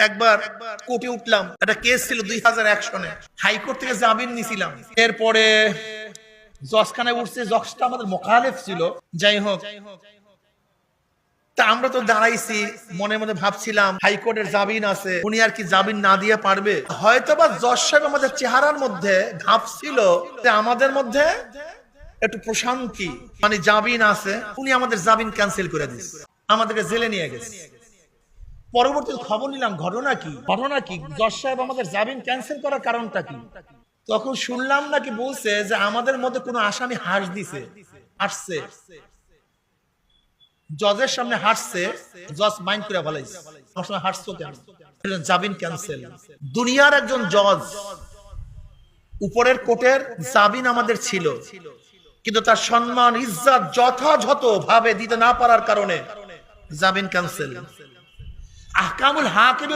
একবার কোর্টে উঠলাম, একটা কেস ছিল 2001 সনে, হাইকোর্ট থেকে জামিন নিছিলাম। এরপরে জজখানায় উঠছে, জজটা আমাদের মোখালেফ ছিল। যাই হোক, তা আমরা তো দাঁড়াইছি, মনে মনে ভাবছিলাম হাইকোর্টের জামিন আছে, উনি আর কি জামিন না দিয়ে পারবে? হয়তোবা জজ সাহেব আমাদের চেহারার মধ্যে ভাবছিল যে আমাদের মধ্যে একটু প্রশান্তি, মানে জামিন আছে, উনি আমাদের জামিন ক্যান্সেল করে দিচ্ছে, আমাদেরকে জেলে নিয়ে গেছে। পরবর্তীতে খবর নিলাম ঘটনা কি জজ সাহেব আমাদের জামিন ক্যান্সেল করার কারণটা কি। তখন শুনলাম নাকি বলছে যে আমাদের মধ্যে কোনো আসামি হাসছে, জজের সামনে হাসছে, জজ মাইন্ড করে ফেলাইছে, আমার সামনে হাসছো কেন? জামিন ক্যান্সেল। দুনিয়ার একজন জজ, উপরের কোর্টের জামিন আমাদের ছিল, কিন্তু তার সম্মান ইজ্জত যথাযথ ভাবে দিতে না পারার কারণে জামিন ক্যান্সেল। আহকামুল হাকিমের